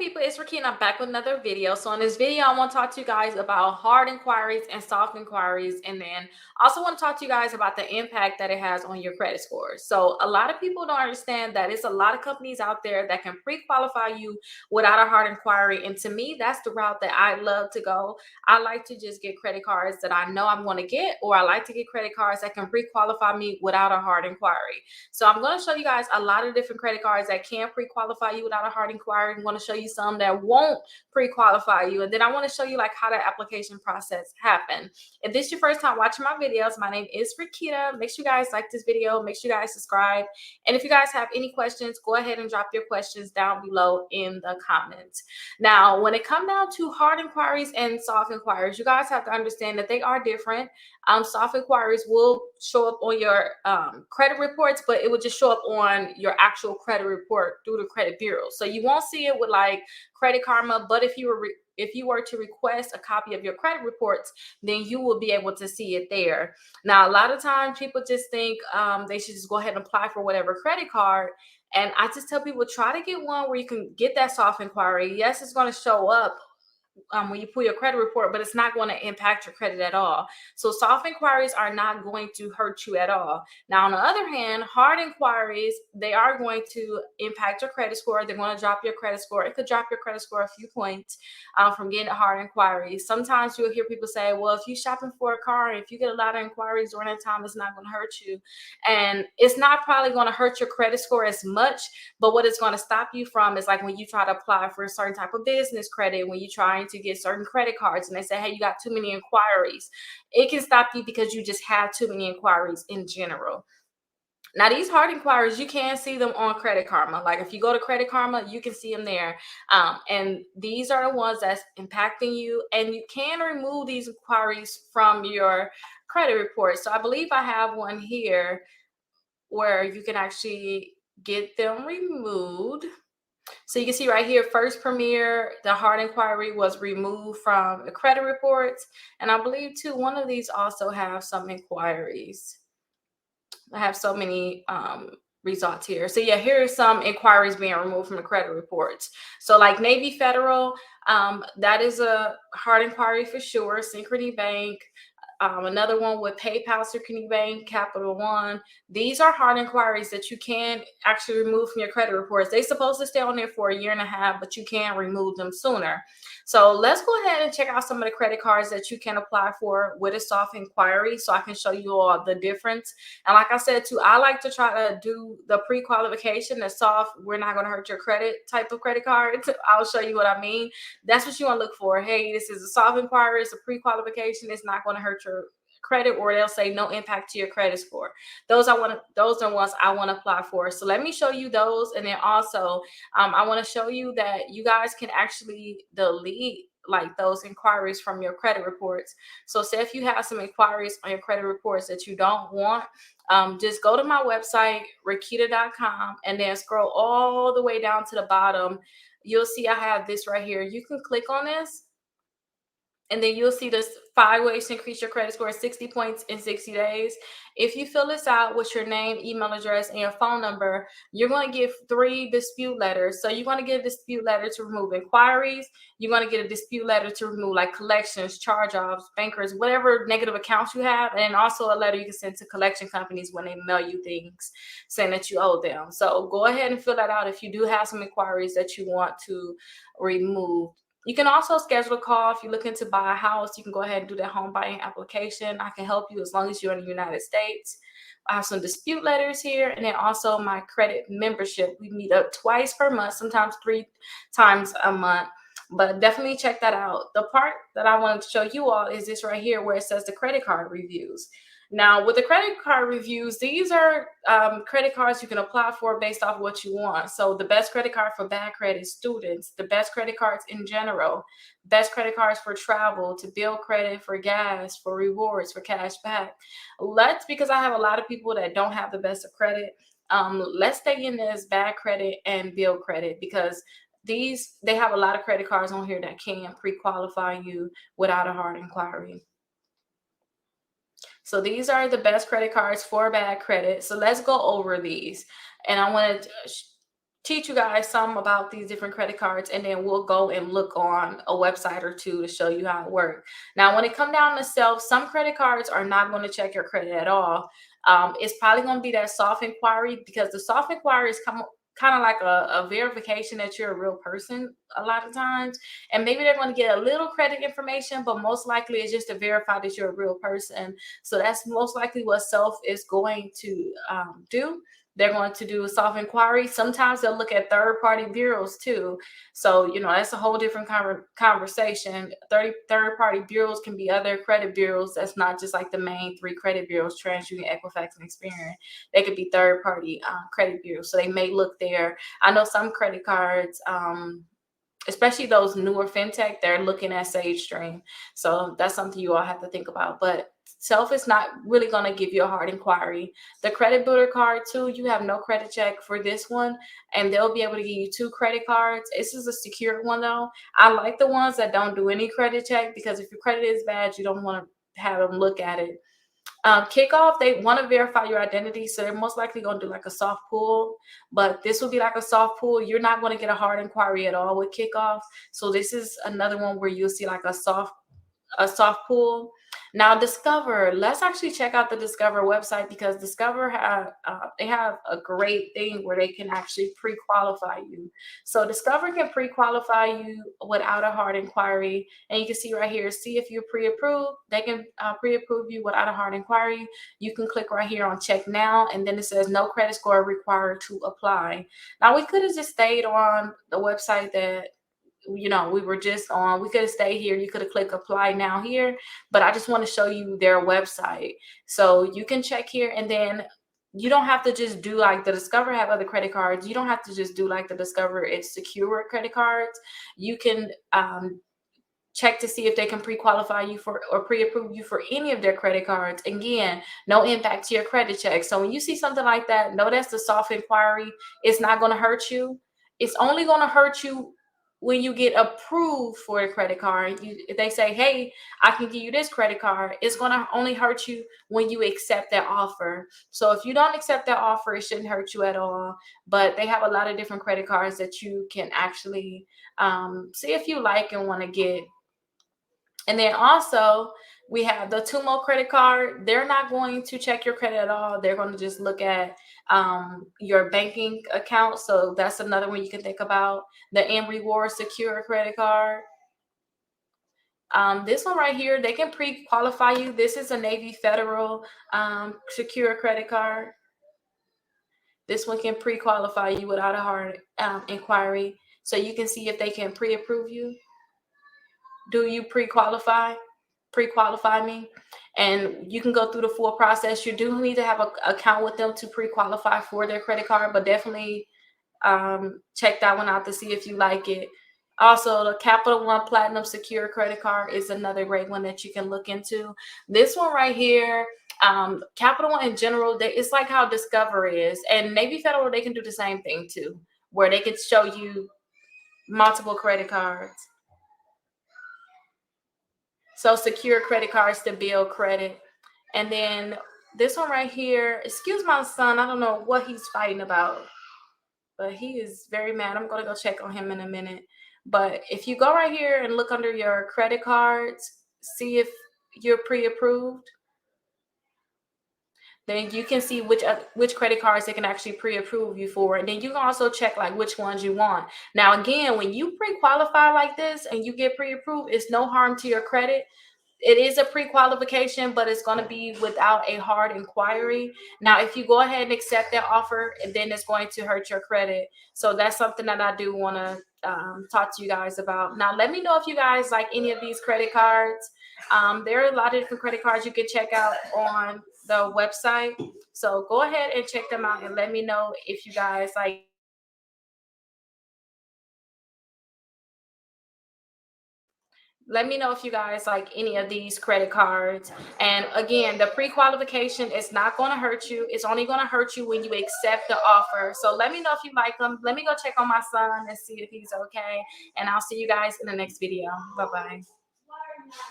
people, it's Rickita and I'm back with another video. So in this video, I want to talk to you guys about hard inquiries and soft inquiries, and then also want to talk to you guys about the impact that it has on your credit score. So a lot of people don't understand that it's a lot of companies out there that can pre-qualify you without a hard inquiry. And to me, that's the route that I love to go. I like to just get credit cards that I know I'm going to get, or I like to get credit cards that can pre-qualify me without a hard inquiry. So I'm going to show you guys a lot of different credit cards that can pre-qualify you without a hard inquiry. I'm going to show you some that won't pre-qualify you. And then I want to show you like how the application process happens. If this is your first time watching my videos, my name is Rickita. Make sure you guys like this video. Make sure you guys subscribe. And if you guys have any questions, go ahead and drop your questions down below in the comments. Now, when it comes down to hard inquiries and soft inquiries, you guys have to understand that they are different. Soft inquiries will show up on your credit reports, but it will just show up on your actual credit report through the credit bureau. So you won't see it with like Credit Karma, but if you were to request a copy of your credit reports, then you will be able to see it there. Now, a lot of times people just think they should just go ahead and apply for whatever credit card. And I just tell people, try to get one where you can get that soft inquiry. Yes, it's going to show up when you pull your credit report, but it's not going to impact your credit at all. So soft inquiries are not going to hurt you at all. Now, on the other hand, hard inquiries, they are going to impact your credit score. They're going to drop your credit score. It could drop your credit score a few points from getting a hard inquiry. Sometimes you'll hear people say, well, if you're shopping for a car, if you get a lot of inquiries during that time, it's not going to hurt you. And it's not probably going to hurt your credit score as much, but what it's going to stop you from is like when you try to apply for a certain type of business credit, when you're trying to get certain credit cards and they say, hey, you got too many inquiries. It can stop you because you just have too many inquiries in general. Now, these hard inquiries, you can see them on Credit Karma. Like if you go to Credit Karma, you can see them there. And these are the ones that's impacting you. And you can remove these inquiries from your credit report. So I believe I have one here where you can actually get them removed. So you can see right here, First Premier, the hard inquiry was removed from the credit reports. And I believe too, one of these also have some inquiries. I have so many results here. So yeah, here are some inquiries being removed from the credit reports. So like Navy Federal, that is a hard inquiry for sure. Synchrony Bank, another one with PayPal, Synchrony Bank, Capital One. These are hard inquiries that you can actually remove from your credit reports. They're supposed to stay on there for 1.5 years, but you can remove them sooner. So let's go ahead and check out some of the credit cards that you can apply for with a soft inquiry so I can show you all the difference. And like I said too, I like to try to do the pre-qualification, the soft, we're not going to hurt your credit type of credit card. I'll show you what I mean. That's what you want to look for. Hey, this is a soft inquiry, it's a pre-qualification, it's not going to hurt your credit, or they'll say no impact to your credit score. Those are ones I want to apply for. So let me show you those. And then also I want to show you that you guys can actually delete like those inquiries from your credit reports. So say if you have some inquiries on your credit reports that you don't want, just go to my website, Rickita.com, and then scroll all the way down to the bottom. You'll see I have this right here. You can click on this, and then you'll see this 5 ways to increase your credit score 60 points in 60 days. If you fill this out with your name, email address, and your phone number, you're going to get 3 dispute letters. So you're going to get a dispute letter to remove inquiries. You're going to get a dispute letter to remove like collections, charge-offs, bankers, whatever negative accounts you have. And also a letter you can send to collection companies when they mail you things saying that you owe them. So go ahead and fill that out if you do have some inquiries that you want to remove. You can also schedule a call if you're looking to buy a house. You can go ahead and do that home buying application. I can help you as long as you're in the United States. I have some dispute letters here, and then also my credit membership. We meet up twice per month, sometimes 3 times a month. But definitely check that out. The part that I wanted to show you all is this right here where it says the credit card reviews. Now, with the credit card reviews, these are credit cards you can apply for based off what you want. So the best credit card for bad credit students, the best credit cards in general, best credit cards for travel, to build credit, for gas, for rewards, for cash back. Because I have a lot of people that don't have the best of credit, let's stay in this bad credit and build credit, because they have a lot of credit cards on here that can pre-qualify you without a hard inquiry. So these are the best credit cards for bad credit. So let's go over these. And I want to teach you guys some about these different credit cards, and then we'll go and look on a website or two to show you how it works. Now, when it come down to self, some credit cards are not going to check your credit at all. It's probably going to be that soft inquiry, because the soft inquiry is kind of like a verification that you're a real person a lot of times, and maybe they're going to get a little credit information, but most likely it's just to verify that you're a real person. So that's most likely what self is going to do. They're going to do a soft inquiry. Sometimes they'll look at third-party bureaus too. So, that's a whole different conversation. Third-party bureaus can be other credit bureaus. That's not just like the main three credit bureaus, TransUnion, Equifax, and Experian. They could be third-party credit bureaus. So they may look there. I know some credit cards, especially those newer fintech, they're looking at Sage Stream. So that's something you all have to think about. But self is not really going to give you a hard inquiry. The credit builder card too, you have no credit check for this one, and they'll be able to give you 2 credit cards. This is a secure one though. I like the ones that don't do any credit check, because if your credit is bad, you don't want to have them look at it. Kickoff, they want to verify your identity, so they're most likely going to do like a soft pull, but this will be like a soft pull. You're not going to get a hard inquiry at all with Kickoff. So this is another one where you'll see like a soft pull. Now Discover, let's actually check out the Discover website, because Discover they have a great thing where they can actually pre-qualify you. So Discover can pre-qualify you without a hard inquiry, and you can see right here, see if you're pre-approved. They can pre-approve you without a hard inquiry. You can click right here on check now, and then it says no credit score required to apply. Now we could have just stayed on the website that we were just on. We could have stayed here. You could have clicked apply now here, but I just want to show you their website. So you can check here, and then you don't have to just do like the Discover have other credit cards. You don't have to just do like the Discover it's secure credit cards. You can check to see if they can pre-qualify you for or pre-approve you for any of their credit cards. Again, no impact to your credit check. So when you see something like that, know that's the soft inquiry. It's not going to hurt you. It's only going to hurt you when you get approved for a credit card. If they say, hey, I can give you this credit card, it's going to only hurt you when you accept that offer. So if you don't accept that offer, it shouldn't hurt you at all. But they have a lot of different credit cards that you can actually see if you like and want to get. And then also we have the Tumo credit card. They're not going to check your credit at all. They're going to just look at your banking account. So that's another one you can think about. The M Reward Secure credit card. This one right here, they can pre-qualify you. This is a Navy Federal secure credit card. This one can pre-qualify you without a hard inquiry. So you can see if they can pre-approve you. Do you pre-qualify me? And you can go through the full process. You do need to have an account with them to pre-qualify for their credit card, but definitely check that one out to see if you like it. Also, the Capital One Platinum Secure credit card is another great one that you can look into. This one right here, Capital One in general, it's like how Discover is, and Navy Federal, they can do the same thing too, where they can show you multiple credit cards. So secure credit cards to build credit. And then this one right here, excuse my son, I don't know what he's fighting about, but he is very mad. I'm going to go check on him in a minute. But if you go right here and look under your credit cards, see if you're pre-approved, then you can see which credit cards they can actually pre-approve you for. And then you can also check like which ones you want. Now, again, when you pre-qualify like this and you get pre-approved, it's no harm to your credit. It is a pre-qualification, but it's going to be without a hard inquiry. Now, if you go ahead and accept that offer, then it's going to hurt your credit. So that's something that I do want to talk to you guys about. Now, let me know if you guys like any of these credit cards. There are a lot of different credit cards you can check out on the website. So go ahead and check them out and let me know if you guys like. Let me know if you guys like any of these credit cards. And again, the pre-qualification is not going to hurt you. It's only going to hurt you when you accept the offer. So let me know if you like them. Let me go check on my son and see if he's okay. And I'll see you guys in the next video. Bye-bye.